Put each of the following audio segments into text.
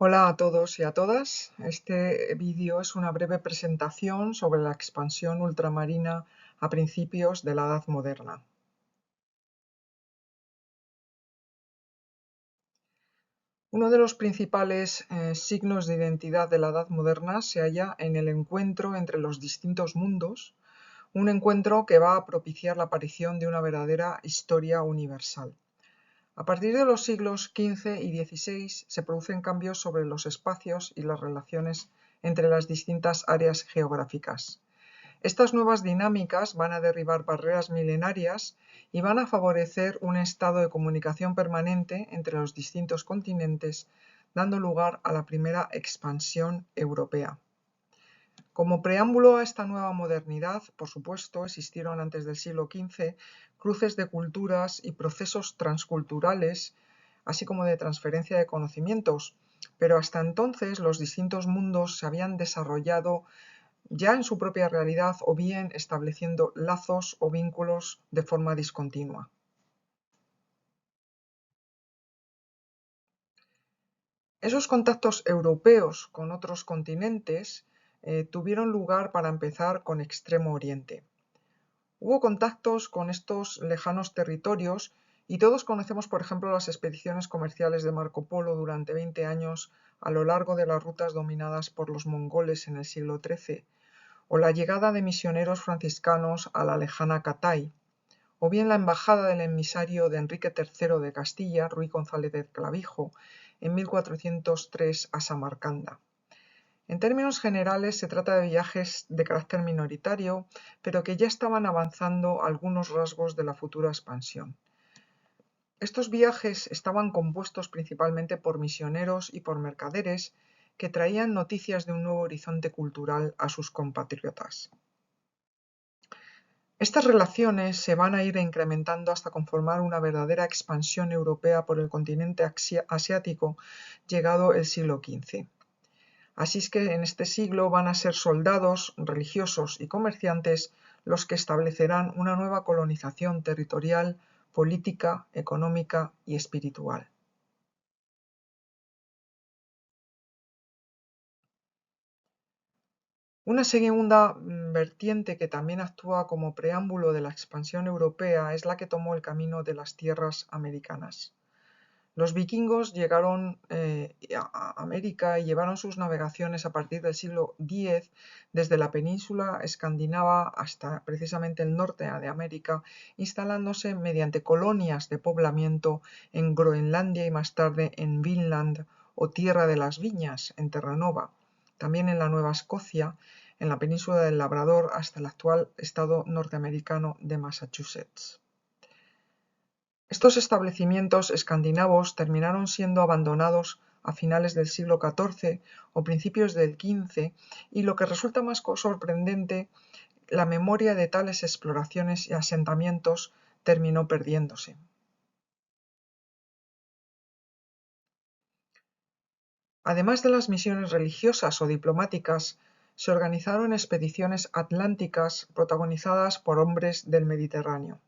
Hola a todos y a todas. Este vídeo es una breve presentación sobre la expansión ultramarina a principios de la Edad Moderna. Uno de los principales signos de identidad de la Edad Moderna se halla en el encuentro entre los distintos mundos, un encuentro que va a propiciar la aparición de una verdadera historia universal. A partir de los siglos XV y XVI se producen cambios sobre los espacios y las relaciones entre las distintas áreas geográficas. Estas nuevas dinámicas van a derribar barreras milenarias y van a favorecer un estado de comunicación permanente entre los distintos continentes, dando lugar a la primera expansión europea. Como preámbulo a esta nueva modernidad, por supuesto, existieron antes del siglo XV cruces de culturas y procesos transculturales, así como de transferencia de conocimientos, pero hasta entonces los distintos mundos se habían desarrollado ya en su propia realidad o bien estableciendo lazos o vínculos de forma discontinua. Esos contactos europeos con otros continentes tuvieron lugar para empezar con Extremo Oriente. Hubo contactos con estos lejanos territorios y todos conocemos, por ejemplo, las expediciones comerciales de Marco Polo durante 20 años a lo largo de las rutas dominadas por los mongoles en el siglo XIII, o la llegada de misioneros franciscanos a la lejana Catay, o bien la embajada del emisario de Enrique III de Castilla, Ruy González de Clavijo, en 1403 a Samarcanda. En términos generales se trata de viajes de carácter minoritario, pero que ya estaban avanzando algunos rasgos de la futura expansión. Estos viajes estaban compuestos principalmente por misioneros y por mercaderes que traían noticias de un nuevo horizonte cultural a sus compatriotas. Estas relaciones se van a ir incrementando hasta conformar una verdadera expansión europea por el continente asiático llegado el siglo XV. Así es que en este siglo van a ser soldados, religiosos y comerciantes los que establecerán una nueva colonización territorial, política, económica y espiritual. Una segunda vertiente que también actúa como preámbulo de la expansión europea es la que tomó el camino de las tierras americanas. Los vikingos llegaron a América y llevaron sus navegaciones a partir del siglo X desde la península escandinava hasta precisamente el norte de América, instalándose mediante colonias de poblamiento en Groenlandia y más tarde en Vinland o Tierra de las Viñas, en Terranova, también en la Nueva Escocia, en la península del Labrador hasta el actual estado norteamericano de Massachusetts. Estos establecimientos escandinavos terminaron siendo abandonados a finales del siglo XIV o principios del XV y lo que resulta más sorprendente, la memoria de tales exploraciones y asentamientos terminó perdiéndose. Además de las misiones religiosas o diplomáticas, se organizaron expediciones atlánticas protagonizadas por hombres del Mediterráneo.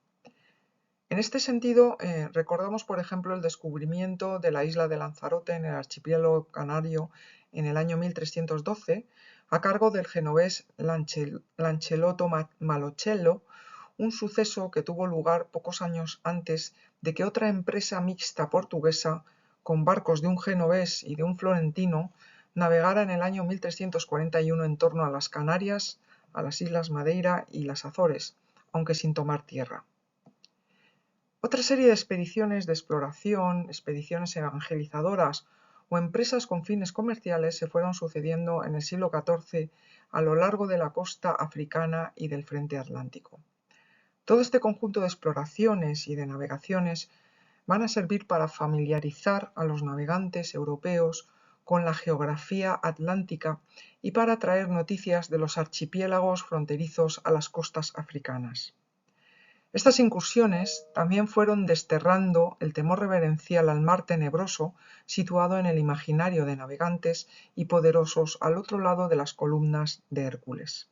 En este sentido, recordamos, por ejemplo, el descubrimiento de la isla de Lanzarote en el archipiélago canario en el año 1312, a cargo del genovés Lancelotto Malocello, un suceso que tuvo lugar pocos años antes de que otra empresa mixta portuguesa, con barcos de un genovés y de un florentino, navegara en el año 1341 en torno a las Canarias, a las Islas Madeira y las Azores, aunque sin tomar tierra. Otra serie de expediciones de exploración, expediciones evangelizadoras o empresas con fines comerciales se fueron sucediendo en el siglo XIV a lo largo de la costa africana y del frente atlántico. Todo este conjunto de exploraciones y de navegaciones van a servir para familiarizar a los navegantes europeos con la geografía atlántica y para traer noticias de los archipiélagos fronterizos a las costas africanas. Estas incursiones también fueron desterrando el temor reverencial al mar tenebroso situado en el imaginario de navegantes y poderosos al otro lado de las columnas de Hércules.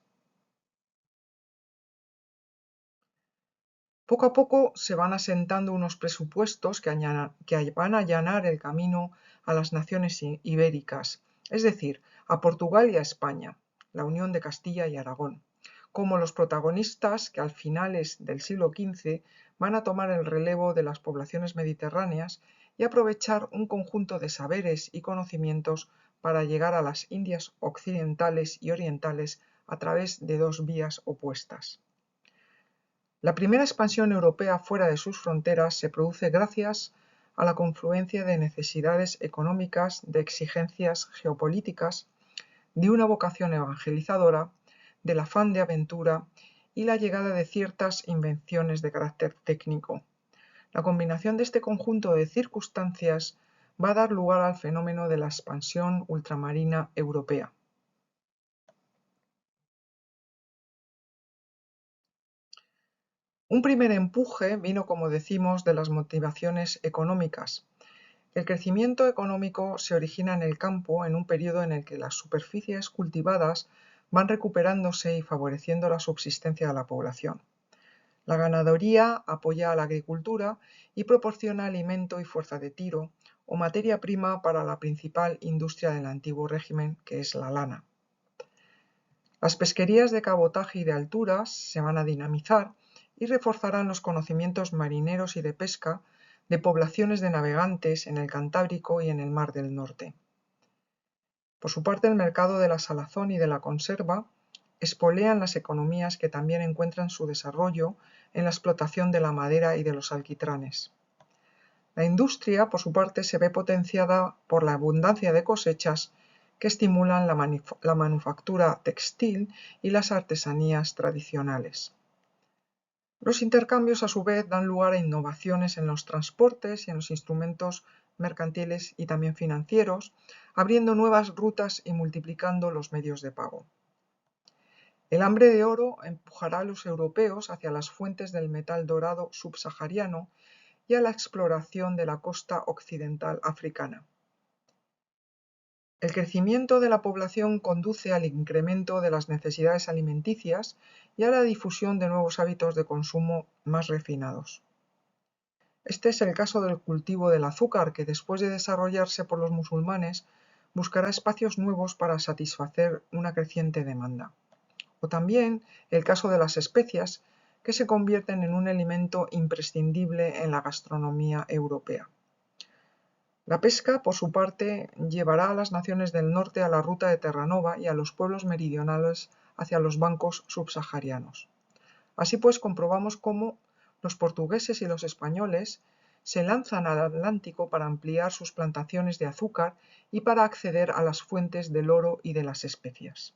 Poco a poco se van asentando unos presupuestos que van a allanar el camino a las naciones ibéricas, es decir, a Portugal y a España, la Unión de Castilla y Aragón, como los protagonistas que al finales del siglo XV van a tomar el relevo de las poblaciones mediterráneas y aprovechar un conjunto de saberes y conocimientos para llegar a las Indias occidentales y orientales a través de dos vías opuestas. La primera expansión europea fuera de sus fronteras se produce gracias a la confluencia de necesidades económicas, de exigencias geopolíticas, de una vocación evangelizadora, del afán de aventura y la llegada de ciertas invenciones de carácter técnico. La combinación de este conjunto de circunstancias va a dar lugar al fenómeno de la expansión ultramarina europea. Un primer empuje vino, como decimos, de las motivaciones económicas. El crecimiento económico se origina en el campo en un periodo en el que las superficies cultivadas van recuperándose y favoreciendo la subsistencia de la población. La ganadería apoya a la agricultura y proporciona alimento y fuerza de tiro, o materia prima para la principal industria del antiguo régimen, que es la lana. Las pesquerías de cabotaje y de alturas se van a dinamizar y reforzarán los conocimientos marineros y de pesca de poblaciones de navegantes en el Cantábrico y en el Mar del Norte. Por su parte, el mercado de la salazón y de la conserva espolean las economías que también encuentran su desarrollo en la explotación de la madera y de los alquitranes. La industria, por su parte, se ve potenciada por la abundancia de cosechas que estimulan la manufactura textil y las artesanías tradicionales. Los intercambios, a su vez, dan lugar a innovaciones en los transportes y en los instrumentos mercantiles y también financieros, abriendo nuevas rutas y multiplicando los medios de pago. El hambre de oro empujará a los europeos hacia las fuentes del metal dorado subsahariano y a la exploración de la costa occidental africana. El crecimiento de la población conduce al incremento de las necesidades alimenticias y a la difusión de nuevos hábitos de consumo más refinados. Este es el caso del cultivo del azúcar, que después de desarrollarse por los musulmanes, buscará espacios nuevos para satisfacer una creciente demanda. O también el caso de las especias, que se convierten en un elemento imprescindible en la gastronomía europea. La pesca, por su parte, llevará a las naciones del norte a la ruta de Terranova y a los pueblos meridionales hacia los bancos subsaharianos. Así pues, comprobamos cómo los portugueses y los españoles se lanzan al Atlántico para ampliar sus plantaciones de azúcar y para acceder a las fuentes del oro y de las especias.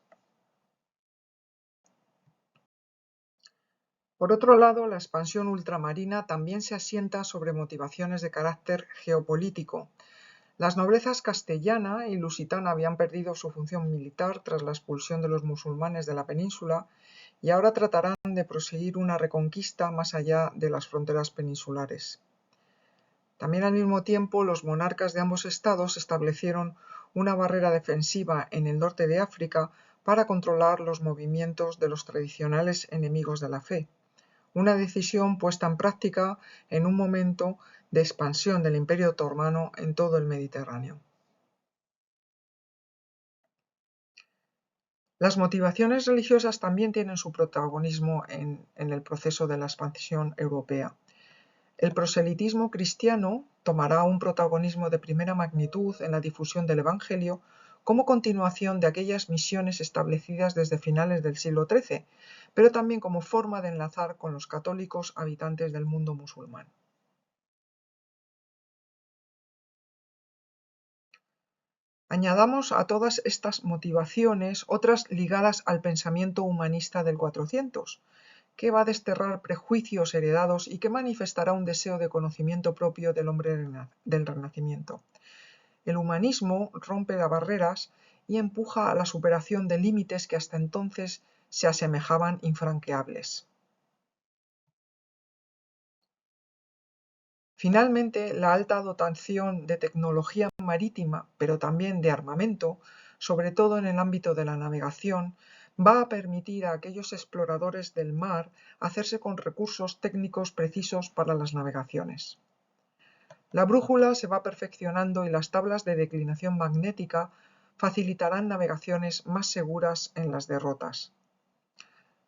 Por otro lado, la expansión ultramarina también se asienta sobre motivaciones de carácter geopolítico. Las noblezas castellana y lusitana habían perdido su función militar tras la expulsión de los musulmanes de la península y ahora tratarán de proseguir una reconquista más allá de las fronteras peninsulares. También al mismo tiempo, los monarcas de ambos estados establecieron una barrera defensiva en el norte de África para controlar los movimientos de los tradicionales enemigos de la fe. Una decisión puesta en práctica en un momento de expansión del Imperio otomano en todo el Mediterráneo. Las motivaciones religiosas también tienen su protagonismo en el proceso de la expansión europea. El proselitismo cristiano tomará un protagonismo de primera magnitud en la difusión del Evangelio como continuación de aquellas misiones establecidas desde finales del siglo XIII, pero también como forma de enlazar con los católicos habitantes del mundo musulmán. Añadamos a todas estas motivaciones otras ligadas al pensamiento humanista del 400, que va a desterrar prejuicios heredados y que manifestará un deseo de conocimiento propio del hombre del Renacimiento. El humanismo rompe las barreras y empuja a la superación de límites que hasta entonces se asemejaban infranqueables. Finalmente, la alta dotación de tecnología marítima, pero también de armamento, sobre todo en el ámbito de la navegación, va a permitir a aquellos exploradores del mar hacerse con recursos técnicos precisos para las navegaciones. La brújula se va perfeccionando y las tablas de declinación magnética facilitarán navegaciones más seguras en las derrotas.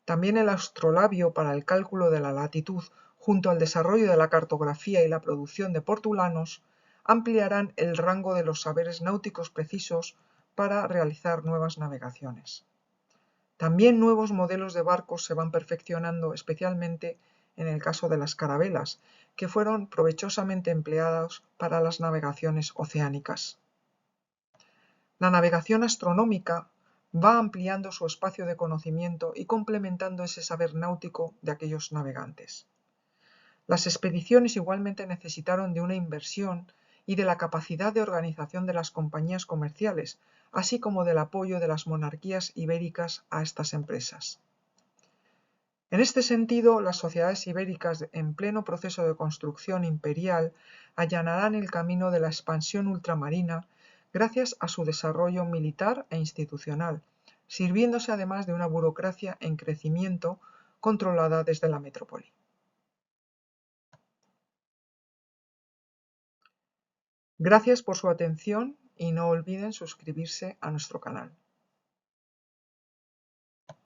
También el astrolabio para el cálculo de la latitud, junto al desarrollo de la cartografía y la producción de portulanos, ampliarán el rango de los saberes náuticos precisos para realizar nuevas navegaciones. También nuevos modelos de barcos se van perfeccionando, especialmente en el caso de las carabelas, que fueron provechosamente empleados para las navegaciones oceánicas. La navegación astronómica va ampliando su espacio de conocimiento y complementando ese saber náutico de aquellos navegantes. Las expediciones igualmente necesitaron de una inversión y de la capacidad de organización de las compañías comerciales, así como del apoyo de las monarquías ibéricas a estas empresas. En este sentido, las sociedades ibéricas en pleno proceso de construcción imperial allanarán el camino de la expansión ultramarina gracias a su desarrollo militar e institucional, sirviéndose además de una burocracia en crecimiento controlada desde la metrópoli. Gracias por su atención y no olviden suscribirse a nuestro canal.